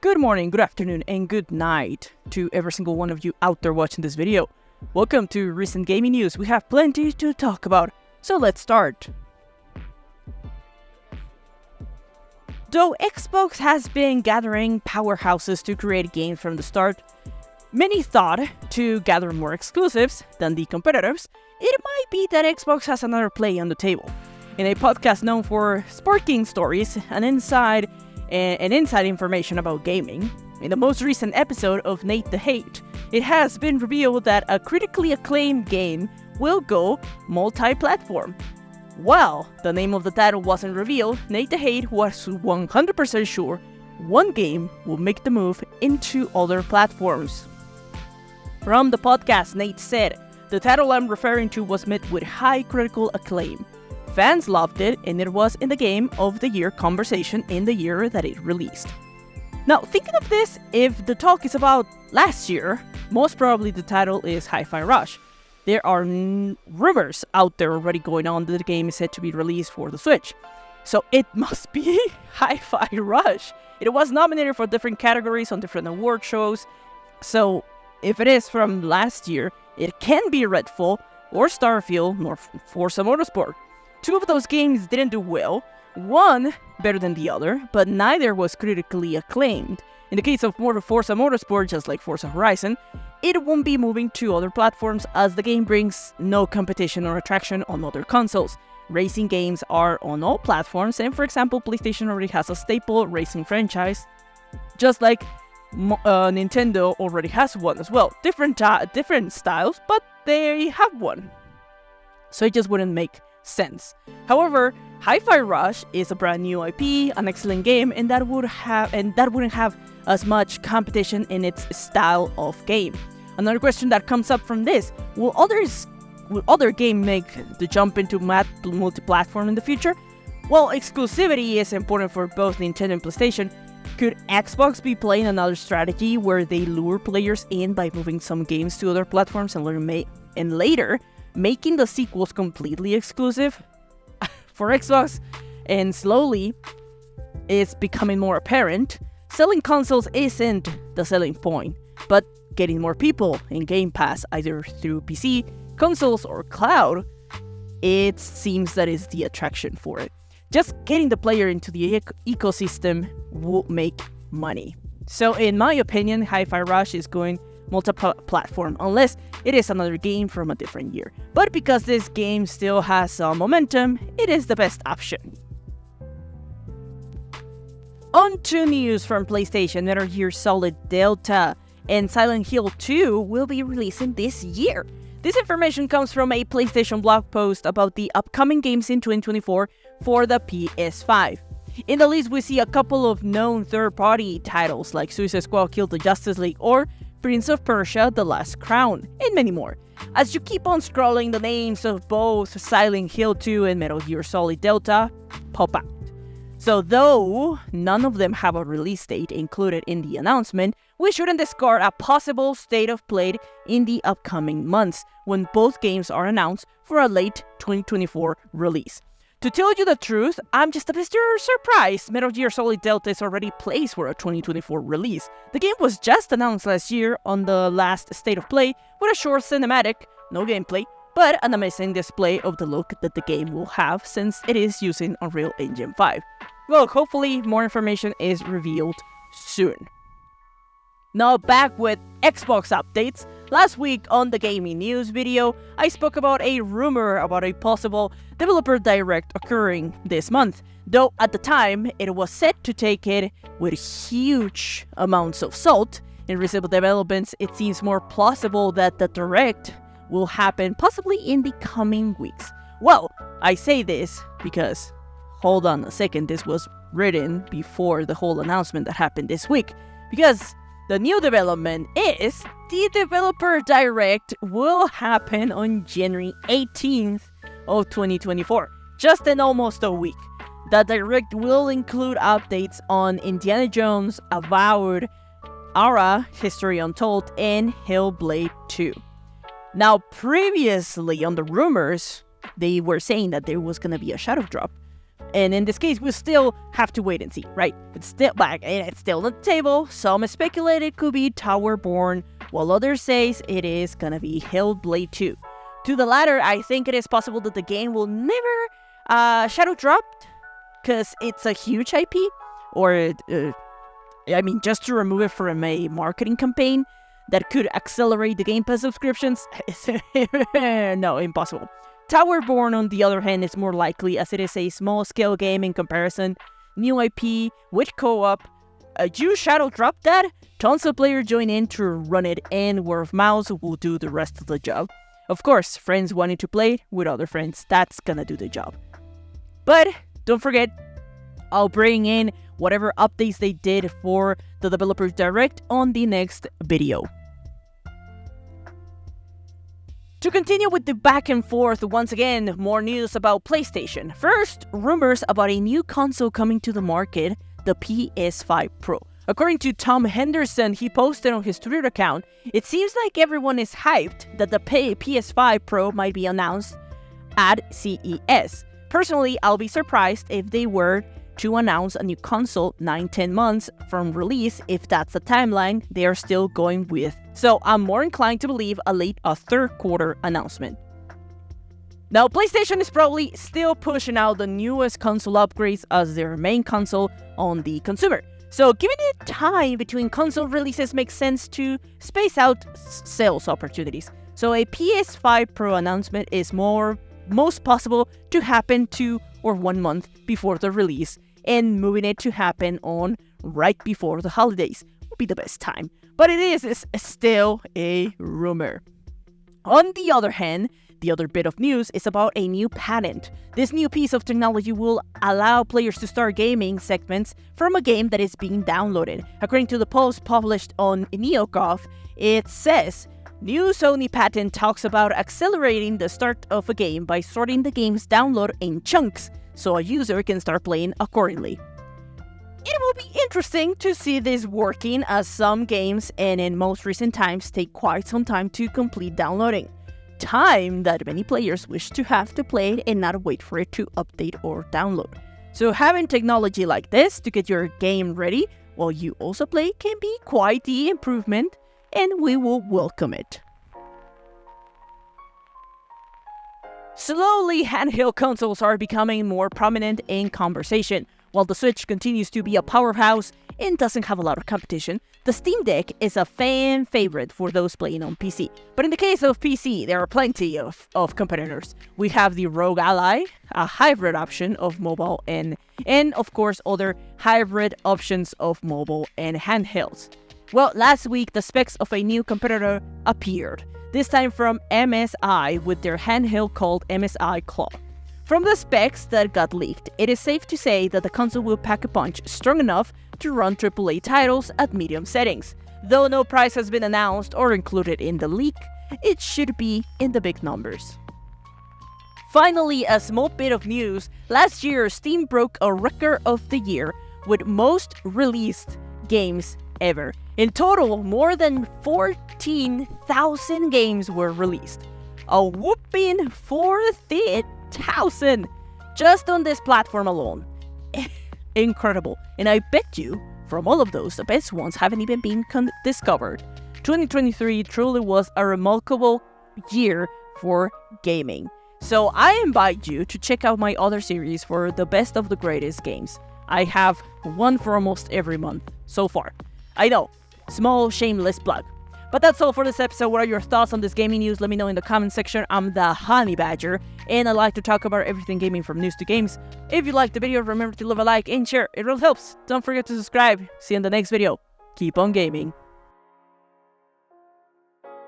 Good morning, good afternoon, and good night to every single one of you out there watching this video. Welcome to recent gaming news. We have plenty to talk about, so let's start. Though Xbox has been gathering powerhouses to create games from the start, many thought to gather more exclusives than the competitors, it might be that Xbox has another play on the table. In a podcast known for sparking stories and inside information about gaming, in the most recent episode of Nate the Hate, it has been revealed that a critically acclaimed game will go multi-platform. While the name of the title wasn't revealed, Nate the Hate was 100% sure one game will make the move into other platforms. From the podcast, Nate said, "The title I'm referring to was met with high critical acclaim. Fans loved it, and it was in the Game of the Year conversation in the year that it released." Now, thinking of this, if the talk is about last year, most probably the title is Hi-Fi Rush. There are rumors out there already going on that the game is set to be released for the Switch. So it must be Hi-Fi Rush. It was nominated for different categories on different award shows. So if it is from last year, it can be Redfall or Starfield or Forza Motorsport. Two of those games didn't do well, one better than the other, but neither was critically acclaimed. In the case of Forza Motorsport, just like Forza Horizon, it won't be moving to other platforms as the game brings no competition or attraction on other consoles. Racing games are on all platforms, and for example, PlayStation already has a staple racing franchise, just like Nintendo already has one as well. Different styles, but they have one. So it just wouldn't make sense. However, Hi-Fi Rush is a brand new IP, an excellent game, and that wouldn't have as much competition in its style of game. Another question that comes up from this: will other game make the jump into multi-platform in the future? Well, exclusivity is important for both Nintendo and PlayStation. Could Xbox be playing another strategy where they lure players in by moving some games to other platforms and later making the sequels completely exclusive for Xbox? And slowly, it's becoming more apparent, selling consoles isn't the selling point, but getting more people in Game Pass, either through PC, consoles, or cloud, it seems that is the attraction for it. Just getting the player into the ecosystem will make money. So in my opinion, Hi-Fi Rush is going multi-platform unless it is another game from a different year. But because this game still has some momentum, it is the best option. On to news from PlayStation. Metal Gear Solid Delta and Silent Hill 2 will be releasing this year. This information comes from a PlayStation blog post about the upcoming games in 2024 for the PS5. In the list, we see a couple of known third-party titles like Suicide Squad Kill the Justice League or Prince of Persia: The Last Crown, and many more. As you keep on scrolling, the names of both Silent Hill 2 and Metal Gear Solid Delta pop out. So though none of them have a release date included in the announcement, we shouldn't discard a possible state of play in the upcoming months when both games are announced for a late 2024 release. To tell you the truth, I'm just a bit surprised Metal Gear Solid Delta is already placed for a 2024 release. The game was just announced last year on the last State of Play with a short cinematic, no gameplay, but an amazing display of the look that the game will have since it is using Unreal Engine 5. Well, hopefully more information is revealed soon. Now back with Xbox updates. Last week on the gaming news video, I spoke about a rumor about a possible developer direct occurring this month, though at the time it was set to take it with huge amounts of salt. In recent developments, it seems more plausible that the direct will happen possibly in the coming weeks. Well, I say this because, hold on a second, this was written before the whole announcement that happened this week, because the new development is the Developer Direct will happen on January 18th of 2024, just in almost a week. The Direct will include updates on Indiana Jones, Avowed, Ara, History Untold, and Hellblade 2. Now, previously on the rumors, they were saying that there was going to be a Shadow Drop, And in this case, we still have to wait and see, right? It's still back, and it's still on the table. Some speculate it could be Towerborn, while others say it is gonna be Hellblade 2. To the latter, I think it is possible that the game will never shadow drop, because it's a huge IP, or just to remove it from a marketing campaign that could accelerate the Game Pass subscriptions. No, impossible. Towerborn, on the other hand, is more likely, as it is a small-scale game in comparison. New IP, with co-op. You shadow drop that, tons of players join in to run it, and word of mouth will do the rest of the job. Of course, friends wanting to play with other friends, that's gonna do the job. But don't forget, I'll bring in whatever updates they did for the Developers Direct on the next video. To continue with the back and forth, once again, more news about PlayStation. First, rumors about a new console coming to the market, the PS5 Pro. According to Tom Henderson, he posted on his Twitter account, it seems like everyone is hyped that the PS5 Pro might be announced at CES. Personally, I'll be surprised if they were to announce a new console 9-10 months from release, if that's the timeline they are still going with. So I'm more inclined to believe a third quarter announcement. Now, PlayStation is probably still pushing out the newest console upgrades as their main console on the consumer. So giving it time between console releases makes sense to space out sales opportunities. So a PS5 Pro announcement is most possible to happen 2 or 1 month before the release, and moving it to happen on right before the holidays would be the best time. But it is still a rumor. On the other hand, the other bit of news is about a new patent. This new piece of technology will allow players to start gaming segments from a game that is being downloaded. According to the post published on NeoGAF, it says, new Sony patent talks about accelerating the start of a game by sorting the game's download in chunks, so a user can start playing accordingly. It will be interesting to see this working, as some games, and in most recent times, take quite some time to complete downloading. Time that many players wish to have to play it and not wait for it to update or download. So having technology like this to get your game ready while you also play can be quite the improvement, and we will welcome it. Slowly, handheld consoles are becoming more prominent in conversation. While the Switch continues to be a powerhouse and doesn't have a lot of competition, the Steam Deck is a fan favorite for those playing on PC. But in the case of PC, there are plenty of competitors. We have the Rogue Ally, a hybrid option of mobile and of course other hybrid options of mobile and handhelds. Well, last week the specs of a new competitor appeared, this time from MSI with their handheld called MSI Claw. From the specs that got leaked, it is safe to say that the console will pack a punch strong enough to run AAA titles at medium settings. Though no price has been announced or included in the leak, it should be in the big numbers. Finally, a small bit of news, last year Steam broke a record of the year with most released games ever. In total, more than 14,000 games were released. A whooping 4,000 just on this platform alone. Incredible. And I bet you, from all of those, the best ones haven't even been discovered. 2023 truly was a remarkable year for gaming. So I invite you to check out my other series for the best of the greatest games. I have one for almost every month so far. I know, small shameless plug. But that's all for this episode. What are your thoughts on this gaming news? Let me know in the comment section. I'm the Honey Badger, and I like to talk about everything gaming from news to games. If you liked the video, remember to leave a like and share. It really helps. Don't forget to subscribe. See you in the next video. Keep on gaming.